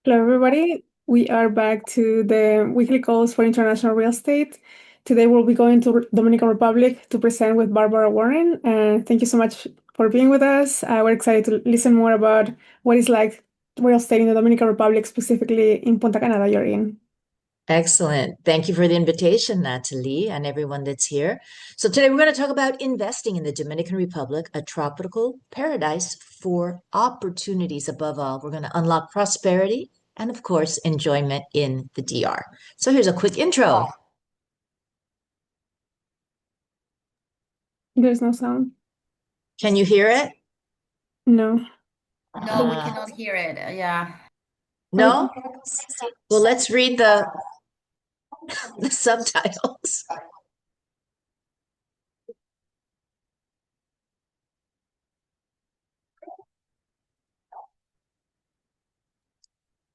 Hello, everybody. We are back to the weekly calls for international real estate. Today, we'll be going to Dominican Republic to present with Barbara Warren. Thank you so much for being with us. We're excited to listen more about what it's like real estate in the Dominican Republic, specifically in Punta Cana that you're in. Excellent. Thank you for the invitation, Nathaly, and everyone that's here. So today we're going to talk about investing in the Dominican Republic, a tropical paradise for opportunities above all. We're going to unlock prosperity and, of course, enjoyment in the DR. So here's a quick intro. There's no sound. Can you hear it? No. No, we cannot hear it. Yeah. No? Well, let's read the subtitles.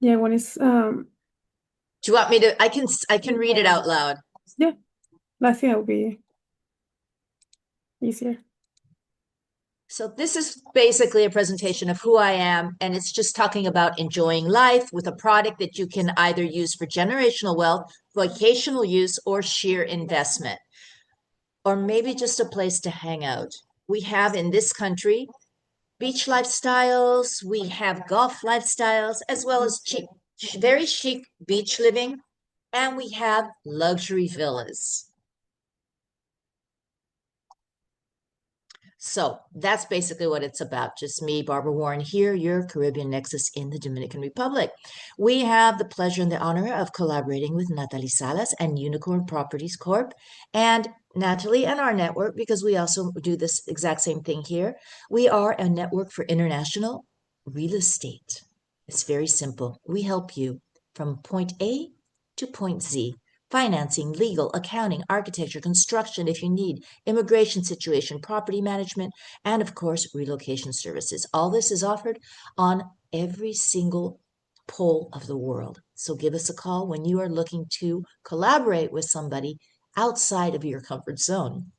Yeah, when it's Do you want me to? I can read it out loud. yeah, I think that would be easier. So this is basically a presentation of who I am, and it's just talking about enjoying life with a product that you can either use for generational wealth, vocational use, or sheer investment, or maybe just a place to hang out. We have in this country beach lifestyles, we have golf lifestyles, as well as cheap, very chic beach living, and we have luxury villas. So that's basically what it's about. Just me, Barbara Warren here, your Caribbean Nexus in the Dominican Republic. We have the pleasure and the honor of collaborating with Nathaly Salas and Unicorn Properties Corp. And Nathaly and our network, because we also do this exact same thing here. We are a network for international real estate. It's very simple. We help you from point A to point Z. Financing, legal, accounting, architecture, construction if you need, immigration situation, property management, and of course, relocation services. All this is offered on every single pole of the world. So give us a call when you are looking to collaborate with somebody outside of your comfort zone.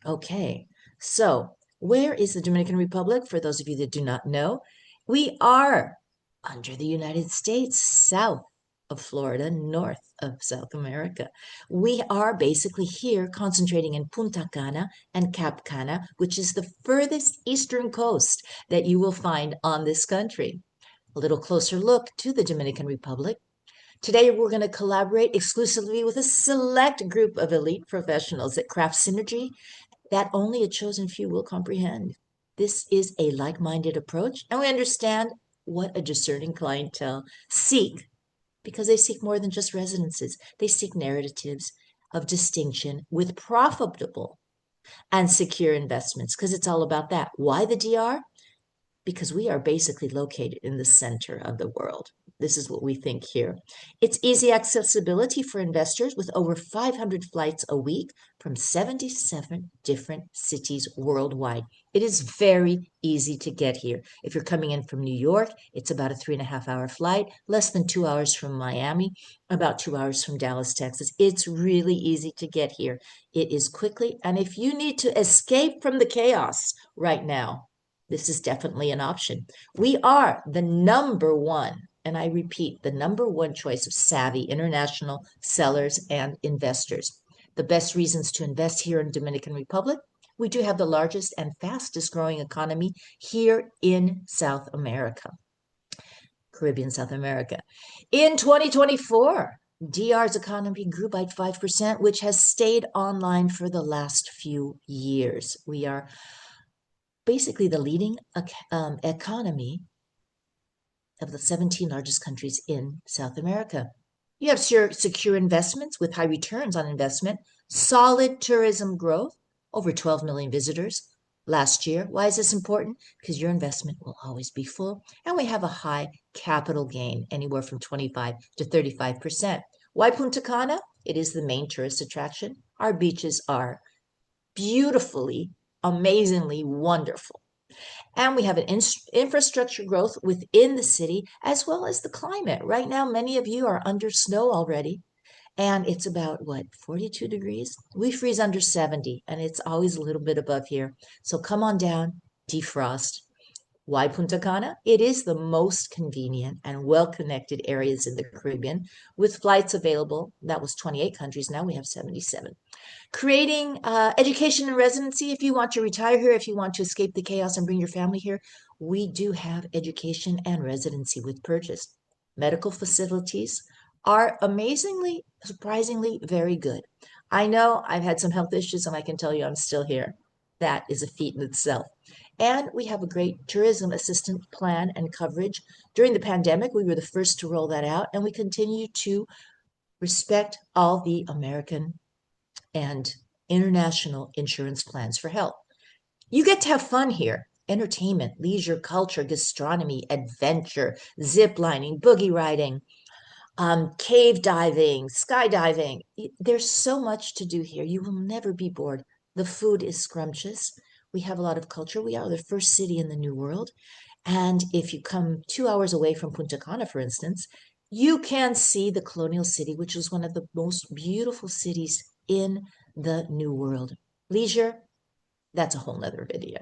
Okay, so where is the Dominican Republic? For those of you that do not know, we are under the United States, south of Florida, north of South America. We are basically here concentrating in Punta Cana and Cap Cana, which is the furthest eastern coast that you will find on this country. A little closer look to the Dominican Republic. Today, we're going to collaborate exclusively with a select group of elite professionals that craft synergy that only a chosen few will comprehend. This is a like-minded approach, and we understand what a discerning clientele seek because they seek more than just residences. They seek narratives of distinction with profitable and secure investments because it's all about that. Why the DR? Because we are basically located in the center of the world. This is what we think here. It's easy accessibility for investors with over 500 flights a week from 77 different cities worldwide. It is very easy to get here. If you're coming in from New York, it's about a 3.5 hour flight, less than 2 hours from Miami, about 2 hours from Dallas, Texas. It's really easy to get here. It is quickly, and if you need to escape from the chaos right now, this is definitely an option. We are the number one, and I repeat, the number one choice of savvy international sellers and investors. The best reasons to invest here in Dominican Republic. We do have the largest and fastest growing economy here in South America, Caribbean South America. In 2024, DR's economy grew by 5%, which has stayed online for the last few years. We are basically the leading economy of the 17 largest countries in South America. You have secure investments with high returns on investment, solid tourism growth, over 12 million visitors last year. Why is this important? Because your investment will always be full, and we have a high capital gain, anywhere from 25 to 35%. Why Punta Cana? It is the main tourist attraction. Our beaches are beautifully, amazingly wonderful. And we have an infrastructure growth within the city as well as the climate. Right now, many of you are under snow already, and it's about what, 42 degrees? We freeze under 70, and it's always a little bit above here. So come on down, defrost. Why Punta Cana? It is the most convenient and well-connected areas in the Caribbean with flights available. That was 28 countries. Now we have 77. Creating education and residency. If you want to retire here, if you want to escape the chaos and bring your family here, we do have education and residency with purchase. Medical facilities are amazingly, surprisingly very good. I know I've had some health issues and I can tell you I'm still here. That is a feat in itself. And we have a great tourism assistance plan and coverage. During the pandemic, we were the first to roll that out, and we continue to respect all the American and international insurance plans for health. You get to have fun here. Entertainment, leisure, culture, gastronomy, adventure, zip lining, boogie riding, cave diving, skydiving. There's so much to do here. You will never be bored. The food is scrumptious. We have a lot of culture. We are the first city in the New World. And if you come 2 hours away from Punta Cana, for instance, you can see the colonial city, which is one of the most beautiful cities in the New World. Leisure, that's a whole nother video.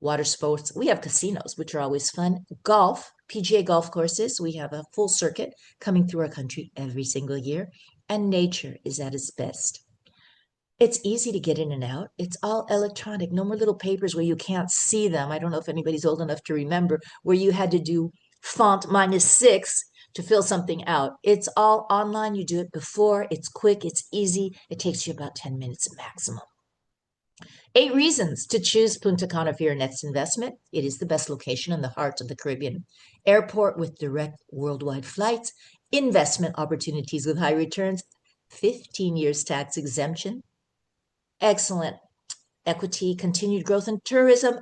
Water sports, we have casinos, which are always fun. Golf, PGA golf courses, we have a full circuit coming through our country every single year. And nature is at its best. It's easy to get in and out. It's all electronic. No more little papers where you can't see them. I don't know if anybody's old enough to remember where you had to do font -6 to fill something out. It's all online. You do it before. It's quick. It's easy. It takes you about 10 minutes maximum. 8 reasons to choose Punta Cana for your next investment. It is the best location in the heart of the Caribbean. Airport with direct worldwide flights, investment opportunities with high returns, 15 years tax exemption, excellent equity, continued growth in tourism.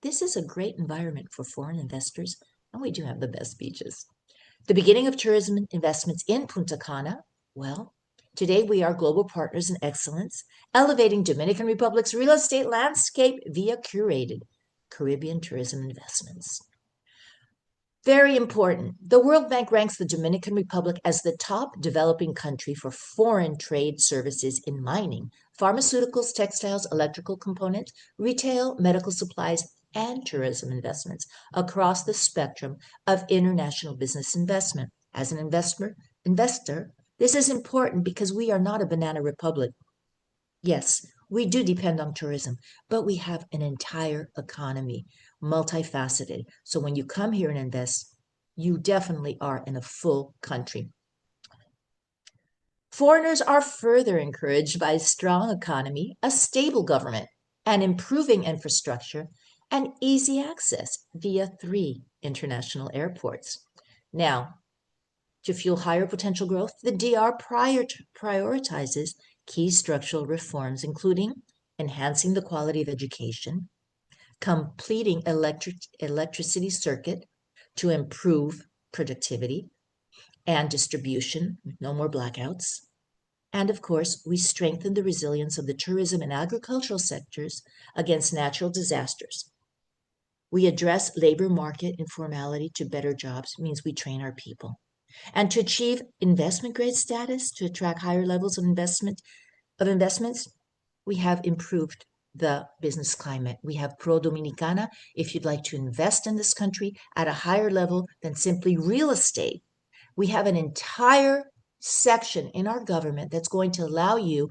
This is a great environment for foreign investors, and we do have the best beaches. The beginning of tourism investments in Punta Cana. Well, today we are global partners in excellence, elevating Dominican Republic's real estate landscape via curated Caribbean tourism investments. Very important. The World Bank ranks the Dominican Republic as the top developing country for foreign trade services in mining, pharmaceuticals, textiles, electrical components, retail, medical supplies, and tourism investments across the spectrum of international business investment. As an investor, this is important because we are not a banana republic. Yes, we do depend on tourism, but we have an entire economy, multifaceted. So when you come here and invest, you definitely are in a full country. Foreigners are further encouraged by a strong economy, a stable government, an improving infrastructure, and easy access via 3 international airports. Now, to fuel higher potential growth, the DR prioritizes key structural reforms, including enhancing the quality of education, completing electricity circuit to improve productivity and distribution, no more blackouts. And of course, we strengthen the resilience of the tourism and agricultural sectors against natural disasters. We address labor market informality to better jobs. It means we train our people. And to achieve investment grade status, to attract higher levels of investments, we have improved the business climate. We have Pro Dominicana. If you'd like to invest in this country at a higher level than simply real estate, we have an entire section in our government that's going to allow you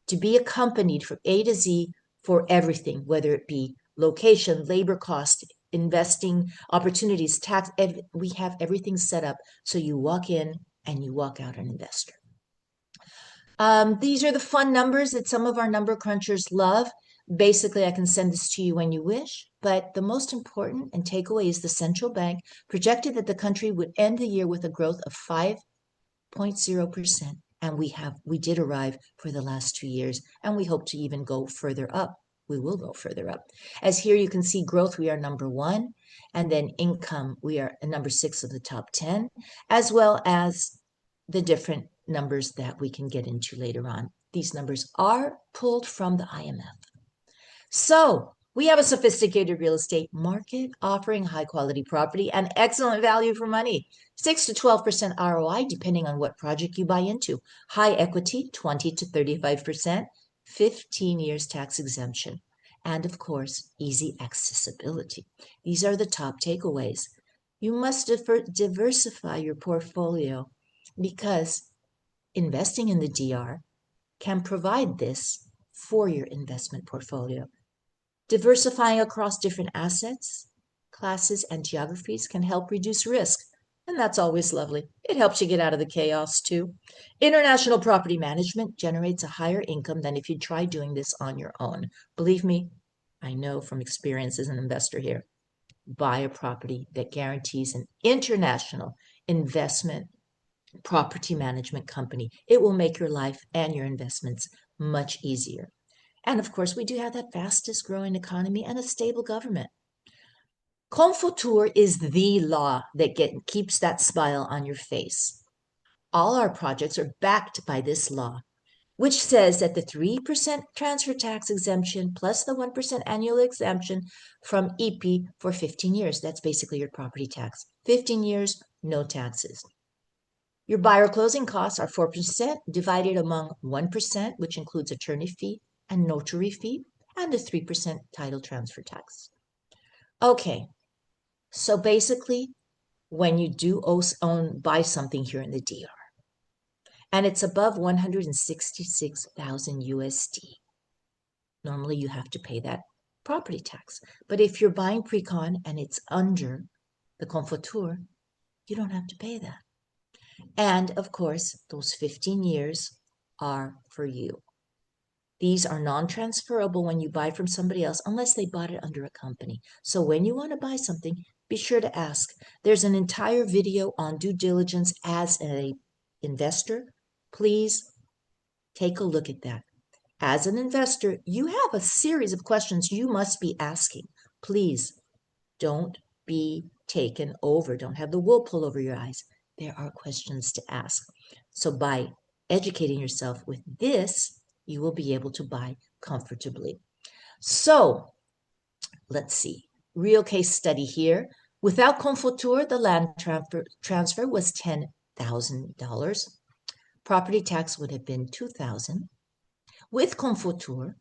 to be accompanied from A to Z for everything, whether it be location, labor cost, investing opportunities, tax. We have everything set up so you walk in and you walk out an investor. These are the fun numbers that some of our number crunchers love. Basically, I can send this to you when you wish, but the most important and takeaway is the central bank projected that the country would end the year with a growth of 5.0%. And we did arrive for the last 2 years, and we hope to even go further up. We will go further up. As here you can see growth, we are number 1, and then income, we are number 6 of the top 10, as well as the different numbers that we can get into later on. These numbers are pulled from the IMF. So we have a sophisticated real estate market offering high quality property and excellent value for money. 6 to 12% ROI, depending on what project you buy into. High equity, 20 to 35%, 15 years tax exemption. and of course, easy accessibility. These are the top takeaways. You must diversify your portfolio because investing in the DR can provide this for your investment portfolio. Diversifying across different assets, classes, and geographies can help reduce risk, and that's always lovely. It helps you get out of the chaos too. International property management generates a higher income than if you try doing this on your own. Believe me, I know from experience as an investor here. Buy a property that guarantees an international investment property management company. It will make your life and your investments much easier. And of course, we do have that fastest growing economy and a stable government. Confortur is the law that keeps that smile on your face. All our projects are backed by this law, which says that the 3% transfer tax exemption plus the 1% annual exemption from EP for 15 years. That's basically your property tax. 15 years, no taxes. Your buyer closing costs are 4% divided among 1%, which includes attorney fee and notary fee, and a 3% title transfer tax. Okay, so basically, when you do buy something here in the DR, and it's above 166,000 USD, normally you have to pay that property tax. But if you're buying pre-con and it's under the Confortur, you don't have to pay that. And of course, those 15 years are for you. These are non-transferable when you buy from somebody else unless they bought it under a company. So when you want to buy something, be sure to ask. There's an entire video on due diligence as an investor. Please take a look at that. As an investor, you have a series of questions you must be asking. Please don't be taken over. Don't have the wool pull over your eyes. There are questions to ask. So by educating yourself with this, you will be able to buy comfortably. So let's see. Real case study here. Without Confortur, the land transfer was $10,000. Property tax would have been $2,000. With Confortur,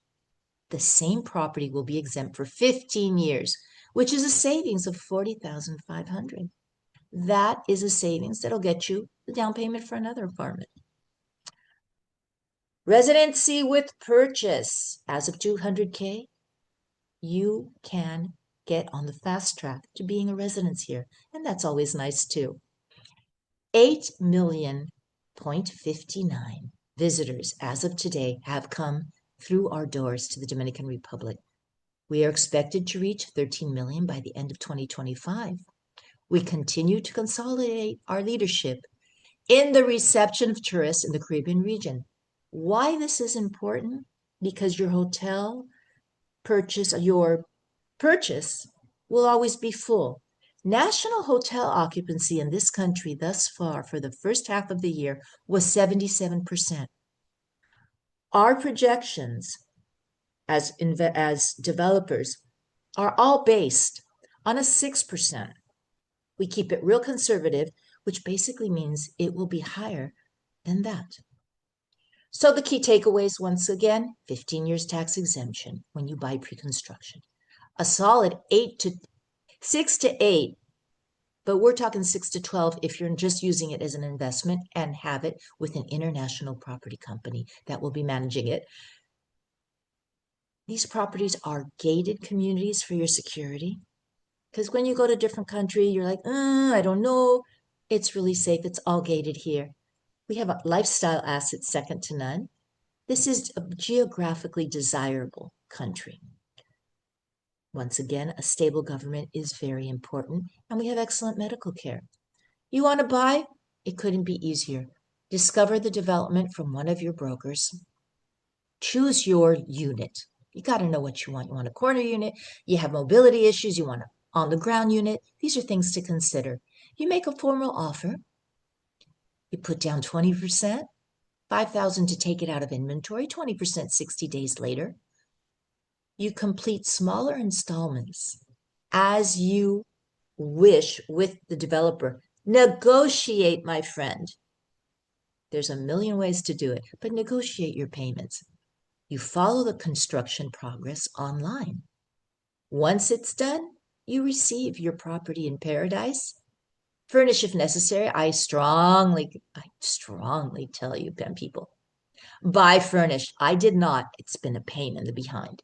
the same property will be exempt for 15 years, which is a savings of $40,500. That is a savings that'll get you the down payment for another apartment. Residency with purchase. As of $200K, you can get on the fast track to being a resident here, and that's always nice too. 8,000,059 visitors as of today have come through our doors to the Dominican Republic. We are expected to reach 13 million by the end of 2025. We continue to consolidate our leadership in the reception of tourists in the Caribbean region. Why this is important? Because your purchase will always be full. National hotel occupancy in this country thus far for the first half of the year was 77%. Our projections as developers are all based on a 6%. We keep it real conservative, which basically means it will be higher than that. So the key takeaways, once again, 15 years tax exemption when you buy pre-construction. A solid 6 to 8, but we're talking 6 to 12 if you're just using it as an investment and have it with an international property company that will be managing it. These properties are gated communities for your security. Because when you go to a different country, you're like, I don't know. It's really safe. It's all gated here. We have a lifestyle asset second to none. This is a geographically desirable country. Once again, a stable government is very important, and we have excellent medical care. You want to buy? It couldn't be easier. Discover the development from one of your brokers. Choose your unit. You got to know what you want. You want a corner unit. You have mobility issues. You want an on-the-ground unit. These are things to consider. You make a formal offer. You put down 20%, $5,000 to take it out of inventory, 20% 60 days later. You complete smaller installments as you wish with the developer. Negotiate, my friend. There's a million ways to do it, but negotiate your payments. You follow the construction progress online. Once it's done, you receive your property in paradise. Furnish if necessary. I strongly tell you, pen people, buy furnished. I did not. It's been a pain in the behind.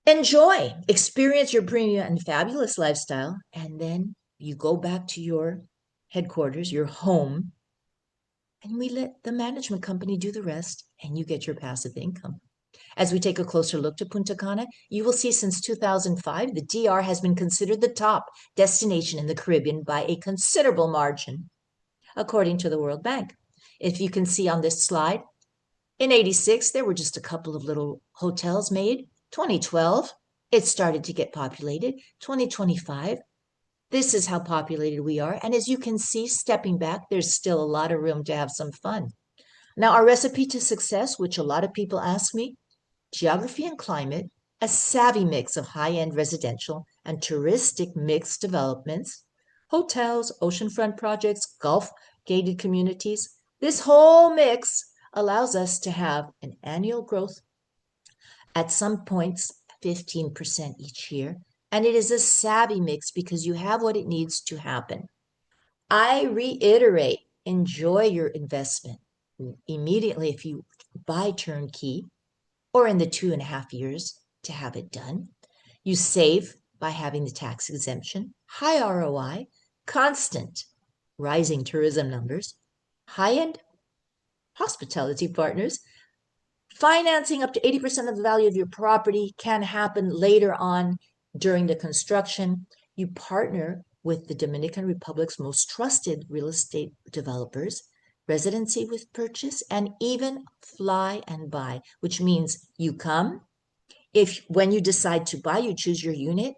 Enjoy, experience your premium and fabulous lifestyle, and then you go back to your headquarters, your home, and we let the management company do the rest, and you get your passive income. As we take a closer look to Punta Cana, you will see since 2005, the DR has been considered the top destination in the Caribbean by a considerable margin, according to the World Bank. If you can see on this slide, in 86, there were just a couple of little hotels made. 2012, it started to get populated. 2025, this is how populated we are. And as you can see, stepping back, there's still a lot of room to have some fun. Now, our recipe to success, which a lot of people ask me, geography and climate, a savvy mix of high-end residential and touristic mixed developments, hotels, oceanfront projects, Gulf gated communities. This whole mix allows us to have an annual growth at some points 15% each year. And it is a savvy mix because you have what it needs to happen. I reiterate, enjoy your investment immediately if you buy turnkey or in the 2.5 years to have it done. You save by having the tax exemption, high ROI, constant rising tourism numbers, high-end hospitality partners. Financing up to 80% of the value of your property can happen later on during the construction. You partner with the Dominican Republic's most trusted real estate developers, residency with purchase, and even fly and buy, which means you come. When you decide to buy, you choose your unit,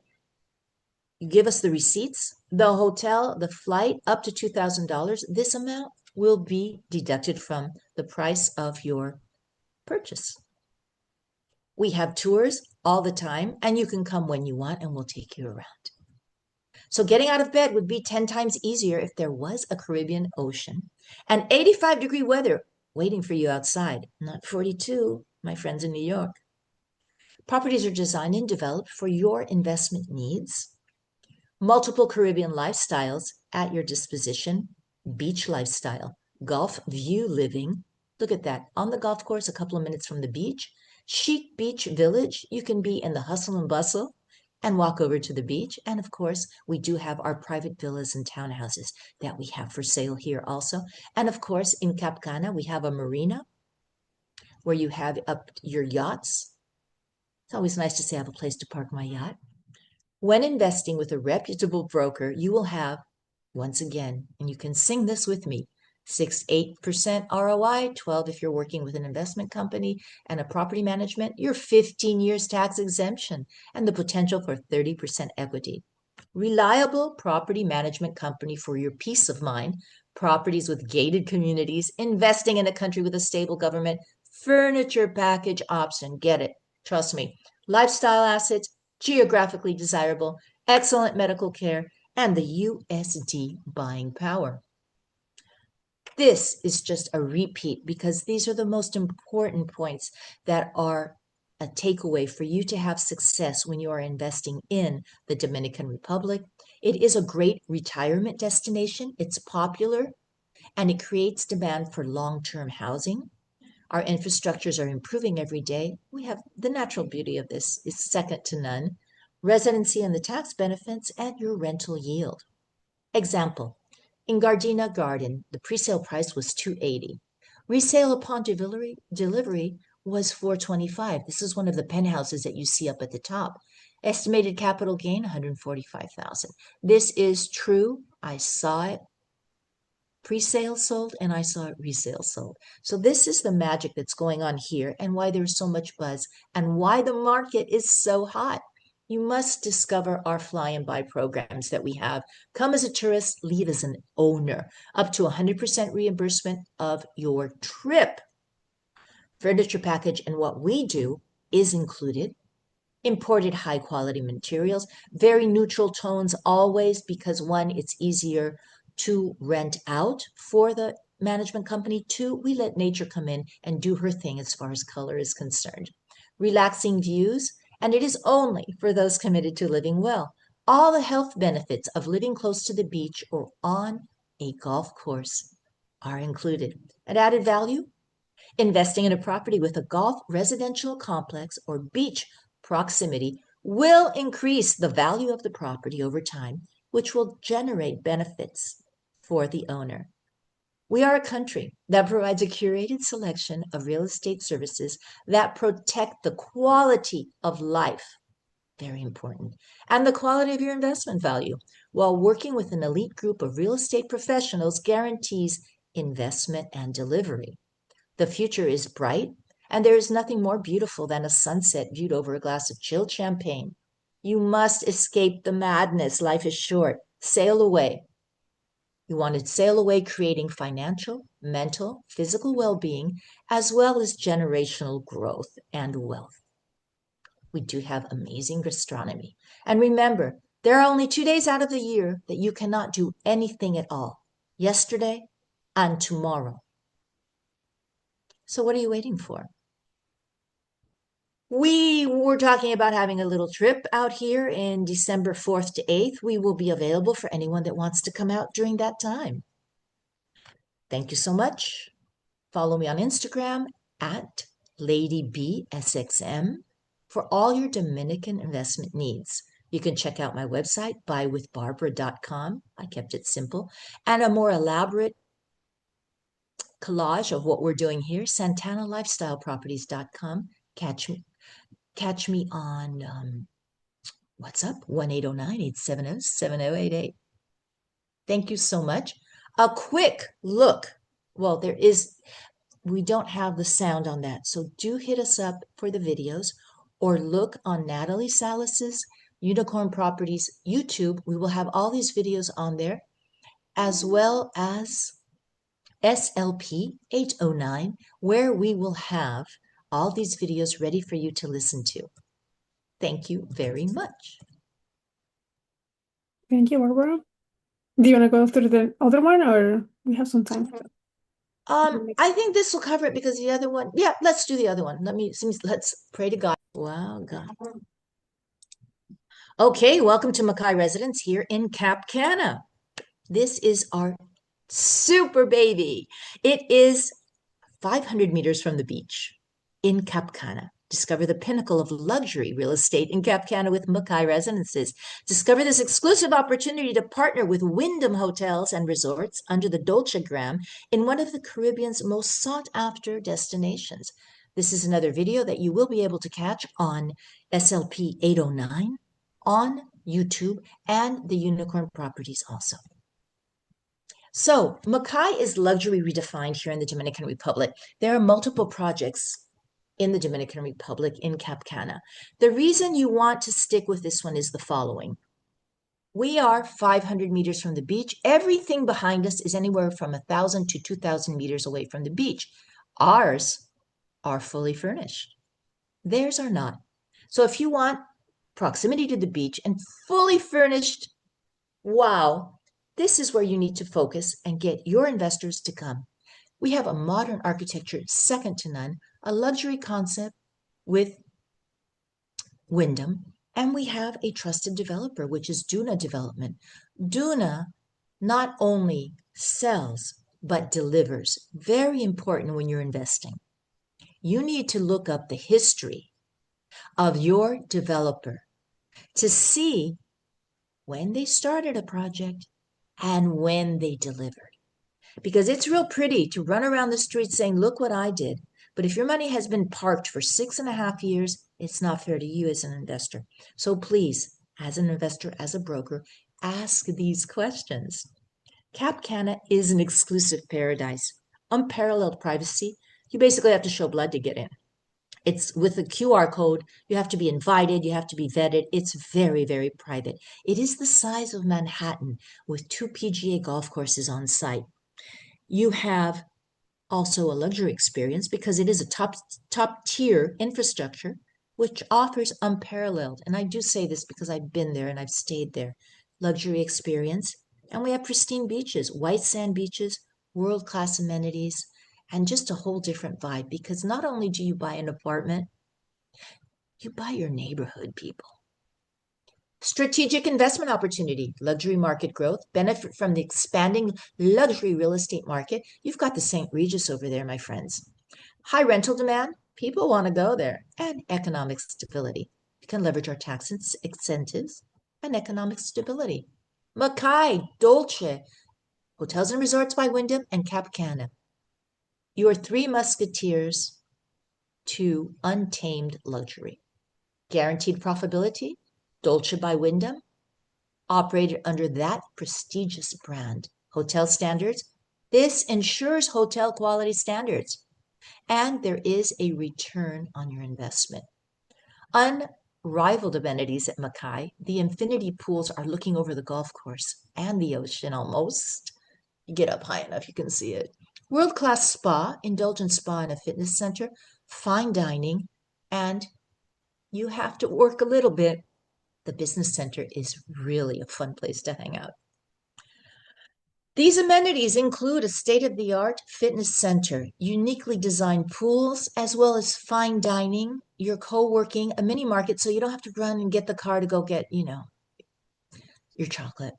you give us the receipts, the hotel, the flight, up to $2,000. This amount will be deducted from the price of your purchase. We have tours all the time, and you can come when you want, and we'll take you around. So getting out of bed would be 10 times easier if there was a Caribbean ocean and 85-degree weather waiting for you outside, not 42, my friends in New York. Properties are designed and developed for your investment needs. Multiple Caribbean lifestyles at your disposition. Beach lifestyle, Gulf view living. Look at that. On the golf course, a couple of minutes from the beach. Chic beach village. You can be in the hustle and bustle and walk over to the beach. And of course, we do have our private villas and townhouses that we have for sale here also. And of course, in Cap Cana, we have a marina where you have up your yachts. It's always nice to say I have a place to park my yacht. When investing with a reputable broker, you will have, once again, and you can sing this with me, 6-8% ROI, 12 if you're working with an investment company and a property management, your 15 years tax exemption, and the potential for 30% equity. Reliable property management company for your peace of mind, properties with gated communities, investing in a country with a stable government, furniture package option, get it, trust me. Lifestyle assets, geographically desirable, excellent medical care, and the USD buying power. This is just a repeat because these are the most important points that are a takeaway for you to have success when you are investing in the Dominican Republic. It is a great retirement destination. It's popular and it creates demand for long-term housing. Our infrastructures are improving every day. We have the natural beauty of this is second to none. Residency and the tax benefits and your rental yield. Example, in Gardena Garden, the pre-sale price was $280. Resale upon delivery was $425. This is one of the penthouses that you see up at the top. Estimated capital gain, $145,000. This is true. I saw it pre-sale sold and I saw it resale sold. So this is the magic that's going on here and why there's so much buzz and why the market is so hot. You must discover our fly and buy programs that we have. Come as a tourist, leave as an owner. Up to 100% reimbursement of your trip. Furniture package and what we do is included. Imported high quality materials, very neutral tones always because one, it's easier to rent out for the management company. 2, we let nature come in and do her thing as far as color is concerned. Relaxing views, and it is only for those committed to living well. All the health benefits of living close to the beach or on a golf course are included. An added value, investing in a property with a golf residential complex or beach proximity will increase the value of the property over time, which will generate benefits for the owner. We are a country that provides a curated selection of real estate services that protect the quality of life, very important, and the quality of your investment value, while working with an elite group of real estate professionals guarantees investment and delivery. The future is bright, and there is nothing more beautiful than a sunset viewed over a glass of chilled champagne. You must escape the madness. Life is short. Sail away. You want to sail away, creating financial, mental, physical well-being, as well as generational growth and wealth. We do have amazing gastronomy. And remember, there are only 2 days out of the year that you cannot do anything at all. Yesterday and tomorrow. So what are you waiting for? We were talking about having a little trip out here in December 4th to 8th. We will be available for anyone that wants to come out during that time. Thank you so much. Follow me on Instagram at LadyBSXM for all your Dominican investment needs. You can check out my website, buywithbarbara.com. I kept it simple. And a more elaborate collage of what we're doing here, SantanaLifestyleProperties.com. Catch me on what's up? 1-809-870-7088. Thank you so much. A quick look. Well, we don't have the sound on that. So do hit us up for the videos or look on Nathaly Salas's Unicorn Properties YouTube. We will have all these videos on there, as well as SLP 809, where we will have all these videos ready for you to listen to. Thank you very much. Thank you, Barbara. Do you want to go through the other one, or we have some time? I think this will cover it because the other one, yeah, let's do the other one. Let's pray to God. Wow, God. Okay, welcome to Mackay Residence here in Cap Cana. This is our super baby. It is 500 meters from the beach in Cap Cana. Discover the pinnacle of luxury real estate in Cap Cana with Mackay Residences. Discover this exclusive opportunity to partner with Wyndham Hotels and Resorts under the Dolce-brand in one of the Caribbean's most sought-after destinations. This is another video that you will be able to catch on SLP 809, on YouTube, and the Unicorn Properties also. So, Mackay is luxury redefined here in the Dominican Republic. There are multiple projects in the Dominican Republic in Cap Cana. The reason you want to stick with this one is the following. We are 500 meters from the beach. Everything behind us is anywhere from 1,000 to 2,000 meters away from the beach. Ours are fully furnished. Theirs are not. So if you want proximity to the beach and fully furnished, wow, this is where you need to focus and get your investors to come. We have a modern architecture second to none, a luxury concept with Wyndham, and we have a trusted developer, which is Duna Development. Duna not only sells, but delivers. Very important when you're investing. You need to look up the history of your developer to see when they started a project and when they delivered. Because it's real pretty to run around the streets saying, look what I did. But if your money has been parked for 6.5 years, it's not fair to you as an investor. So please, as an investor, as a broker, ask these questions. Cap Cana is an exclusive paradise. Unparalleled privacy. You basically have to show blood to get in. It's with a QR code. You have to be invited. You have to be vetted. It's very, very private. It is the size of Manhattan with 2 PGA golf courses on site. You have also a luxury experience because it is a top tier infrastructure, which offers unparalleled, and I do say this because I've been there and I've stayed there, luxury experience. And we have pristine beaches, white sand beaches world-class amenities, and just a whole different vibe, because not only do you buy an apartment, you buy your neighborhood, people. Strategic investment opportunity, luxury market growth, benefit from the expanding luxury real estate market. You've got the St. Regis over there, my friends. High rental demand, people want to go there, and economic stability. You can leverage our tax incentives and economic stability. Mackay, Dolce, Hotels and Resorts by Wyndham, and Cap Cana. Your three musketeers to untamed luxury. Guaranteed profitability, Dolce by Wyndham, operated under that prestigious brand. Hotel standards, this ensures hotel quality standards. And there is a return on your investment. Unrivaled amenities at Mackay, the infinity pools are looking over the golf course and the ocean almost. You get up high enough, you can see it. World-class spa, indulgent spa and a fitness center, fine dining, and you have to work a little bit. The business center is really a fun place to hang out. These amenities include a state-of-the-art fitness center, uniquely designed pools, as well as fine dining, your co-working, a mini market, so you don't have to run and get the car to go get, your chocolate.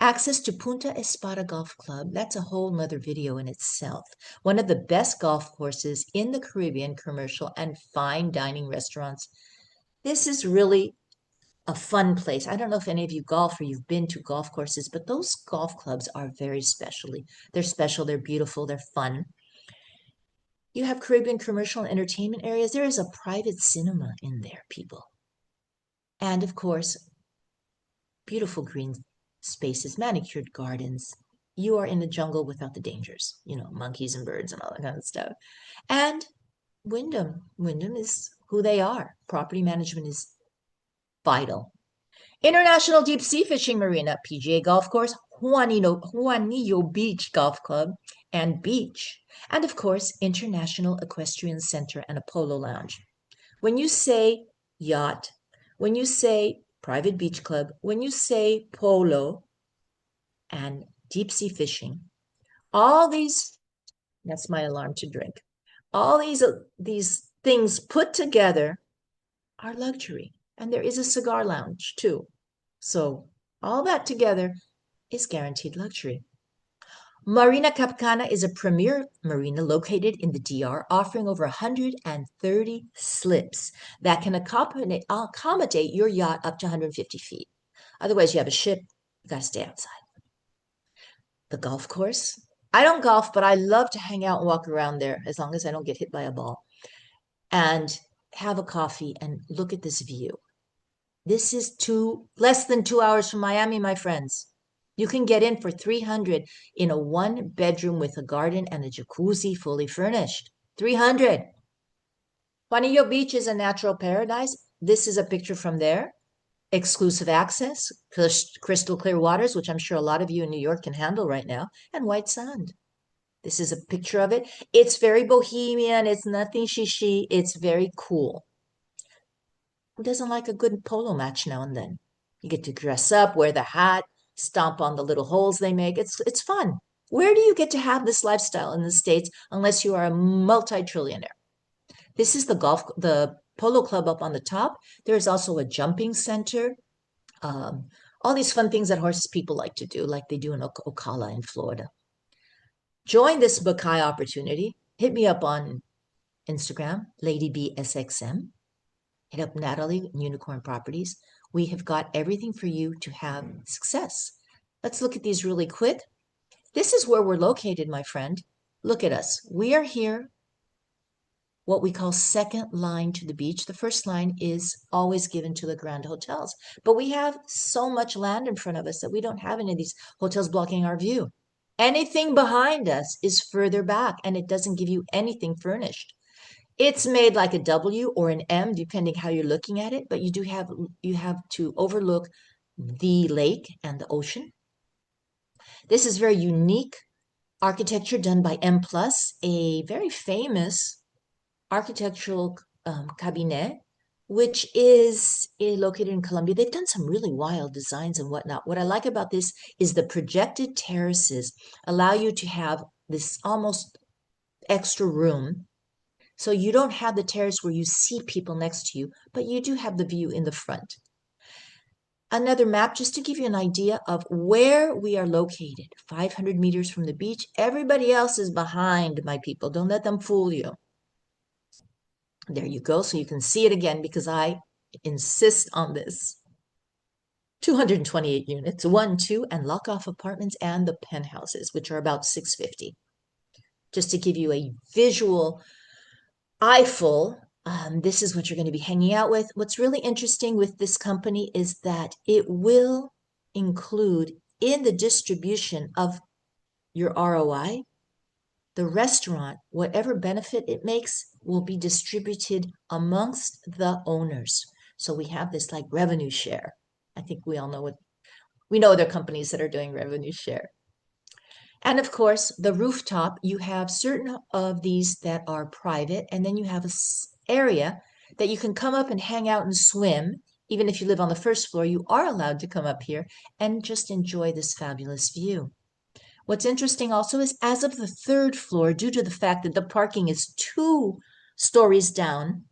Access to Punta Espada Golf Club, that's a whole nother video in itself. One of the best golf courses in the Caribbean, commercial and fine dining restaurants. This is really a fun place. I don't know if any of you golf or you've been to golf courses, but those golf clubs are very special. They're special, they're beautiful, they're fun. You have Caribbean commercial and entertainment areas. There is a private cinema in there, people. And of course, beautiful green spaces, manicured gardens. You are in the jungle without the dangers, monkeys and birds and all that kind of stuff. And Wyndham is who they are. Property management is vital. International Deep Sea Fishing Marina, PGA Golf Course, Juanillo Beach Golf Club and Beach. And of course, International Equestrian Center and a polo lounge. When you say yacht, when you say private beach club, when you say polo and deep sea fishing, all these, that's my alarm to drink, all these things put together are luxury. And there is a cigar lounge too. So all that together is guaranteed luxury. Marina Cap Cana is a premier marina located in the DR, offering over 130 slips that can accommodate your yacht up to 150 feet. Otherwise, you have a ship, you got to stay outside. The golf course. I don't golf, but I love to hang out and walk around there as long as I don't get hit by a ball. And have a coffee and look at this view. This is less than 2 hours from Miami, my friends. You can get in for $300 in a 1-bedroom with a garden and a jacuzzi fully furnished. $300. Juanillo Beach is a natural paradise. This is a picture from there. Exclusive access, crystal clear waters, which I'm sure a lot of you in New York can handle right now, and white sand. This is a picture of it. It's very bohemian. It's nothing shishi. It's very cool. Who doesn't like a good polo match now and then? You get to dress up, wear the hat, stomp on the little holes they make. It's fun. Where do you get to have this lifestyle in the States unless you are a multi-trillionaire? This is the polo club up on the top. There is also a jumping center. All these fun things that horse people like to do, like they do in Ocala in Florida. Join this Mackay opportunity. Hit me up on Instagram, LadyBSXM. Hit up Nathaly, Unicorn Properties. We have got everything for you to have success. Let's look at these really quick. This is where we're located, my friend. Look at us. We are here, what we call second line to the beach. The first line is always given to the grand hotels. But we have so much land in front of us that we don't have any of these hotels blocking our view. Anything behind us is further back, and it doesn't give you anything furnished. It's made like a W or an M, depending how you're looking at it, but you have to overlook the lake and the ocean. This is very unique architecture done by M+, a very famous architectural cabinet which is located in Colombia. They've done some really wild designs and whatnot. What I like about this is the projected terraces allow you to have this almost extra room. So you don't have the terrace where you see people next to you, but you do have the view in the front. Another map just to give you an idea of where we are located. 500 meters from the beach. Everybody else is behind, my people. Don't let them fool you. There you go. So you can see it again because I insist on this. 228 units, 1, 2, and lock-off apartments and the penthouses, which are about 650. Just to give you a visual eyeful, this is what you're going to be hanging out with. What's really interesting with this company is that it will include in the distribution of your ROI, the restaurant, whatever benefit it makes will be distributed amongst the owners. So we have this like revenue share. I think we all know we know there are companies that are doing revenue share. And of course, the rooftop, you have certain of these that are private, and then you have an area that you can come up and hang out and swim. Even if you live on the first floor, you are allowed to come up here and just enjoy this fabulous view. What's interesting also is as of the third floor, due to the fact that the parking is 2 stories down,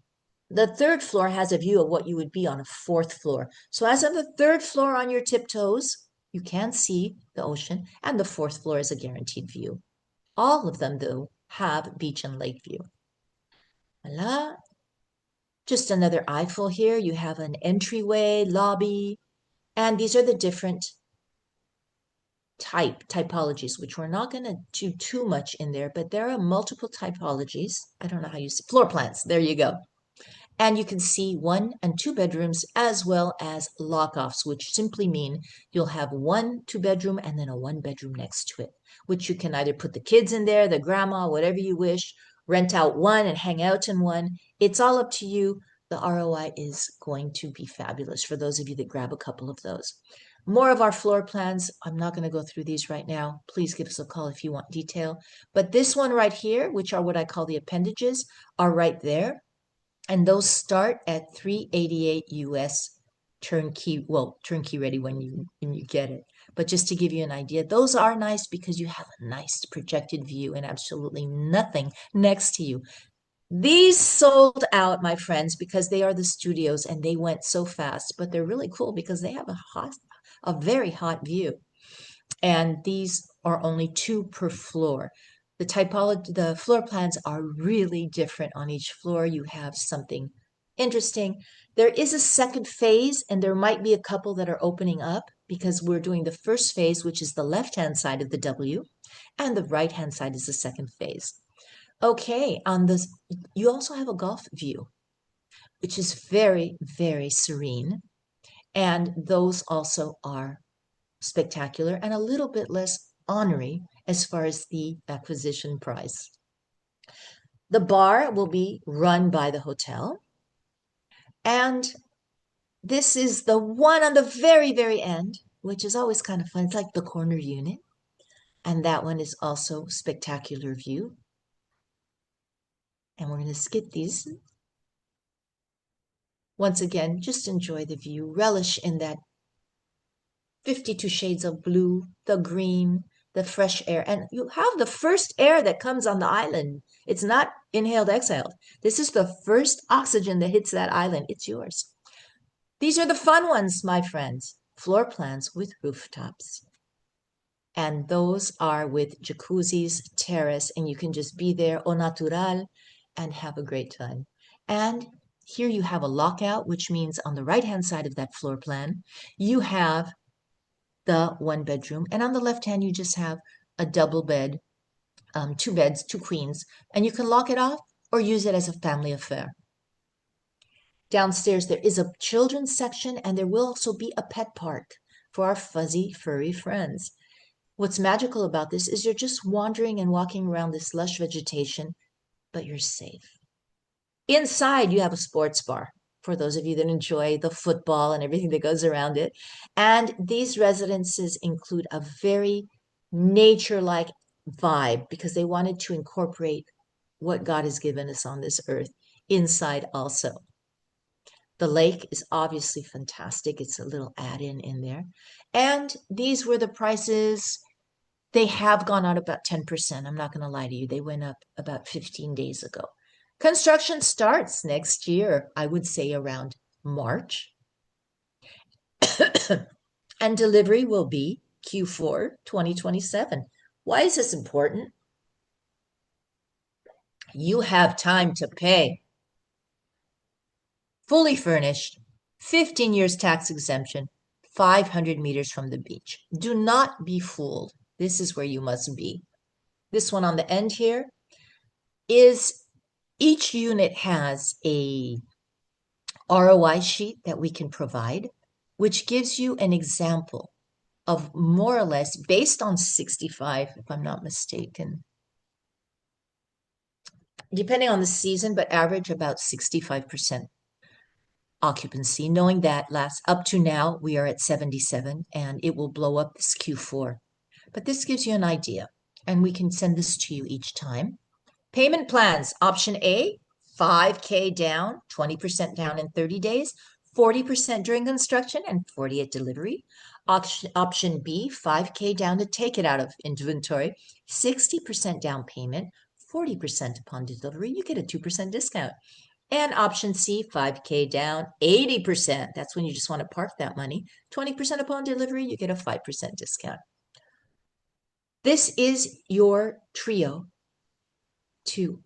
the third floor has a view of what you would be on a 4th floor. So as of the 3rd floor on your tiptoes, you can see the ocean, and the 4th floor is a guaranteed view. All of them, though, have beach and lake view. Voila. Just another eyeful here. You have an entryway, lobby, and these are the different typologies, which we're not going to do too much in there, but there are multiple typologies. I don't know how you say floor plans. There you go. And you can see 1 and 2 bedrooms as well as lock-offs, which simply mean you'll have 1 2-bedroom and then a 1-bedroom next to it, which you can either put the kids in there, the grandma, whatever you wish, rent out 1 and hang out in 1. It's all up to you. The ROI is going to be fabulous for those of you that grab a couple of those. More of our floor plans. I'm not going to go through these right now. Please give us a call if you want detail. But this one right here, which are what I call the appendages, are right there. And those start at $388 US turnkey, well, turnkey ready when you get it. But just to give you an idea, those are nice because you have a nice projected view and absolutely nothing next to you. These sold out, my friends, because they are the studios and they went so fast, but they're really cool because they have a very hot view. And these are only 2 per floor. The typology, the floor plans are really different on each floor. You have something interesting. There is a second phase, and there might be a couple that are opening up because we're doing the first phase, which is the left-hand side of the W, and the right-hand side is the second phase. Okay, on this, you also have a golf view, which is very, very serene. And those also are spectacular and a little bit less ornery as far as the acquisition price. The bar will be run by the hotel. And this is the one on the very, very end, which is always kind of fun. It's like the corner unit. And that one is also spectacular view. And we're going to skip these. Once again, just enjoy the view. Relish in that 52 shades of blue, the green, the fresh air. And you have the first air that comes on the island. It's not inhaled, exhaled. This is the first oxygen that hits that island. It's yours. These are the fun ones, my friends. Floor plans with rooftops. And those are with jacuzzis, terrace, and you can just be there au natural and have a great time. And here you have a lockout, which means on the right-hand side of that floor plan, you have the 1-bedroom, and on the left hand you just have a double bed, 2 beds, 2 queens, and you can lock it off or use it as a family affair. Downstairs there is a children's section, and there will also be a pet park for our fuzzy furry friends. What's magical about this is you're just wandering and walking around this lush vegetation, but you're safe. Inside you have a sports bar for those of you that enjoy the football and everything that goes around it. And these residences include a very nature-like vibe because they wanted to incorporate what God has given us on this earth inside also. The lake is obviously fantastic. It's a little add-in in there. And these were the prices. They have gone out about 10%. I'm not going to lie to you. They went up about 15 days ago. Construction starts next year, I would say around March. And delivery will be Q4 2027. Why is this important? You have time to pay. Fully furnished, 15 years tax exemption, 500 meters from the beach. Do not be fooled. This is where you must be. This one on the end here is each unit has a ROI sheet that we can provide, which gives you an example of more or less based on 65, if I'm not mistaken, depending on the season, but average about 65% occupancy, knowing that last up to now we are at 77 and it will blow up this Q4. But this gives you an idea, and we can send this to you each time. Payment plans, option A, 5K down, 20% down in 30 days, 40% during construction, and 40 at delivery. Option B, 5K down to take it out of inventory, 60% down payment, 40% upon delivery. You get a 2% discount. And option C, 5K down, 80%. That's when you just want to park that money. 20% upon delivery, you get a 5% discount. This is your trio to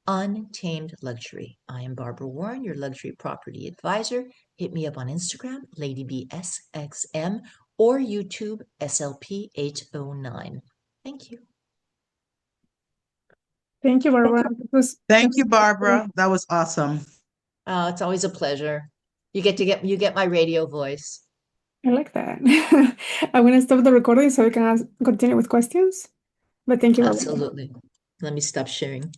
untamed luxury. I am Barbara Warren, your luxury property advisor. Hit me up on Instagram, LadyBSXM, or YouTube, SLP809. Thank you. Thank you, Barbara. Thank you, Barbara. That was awesome. Oh, it's always a pleasure. You get my radio voice. I like that. I'm going to stop the recording so we can continue with questions. But thank you, Barbara. Absolutely. Let me stop sharing.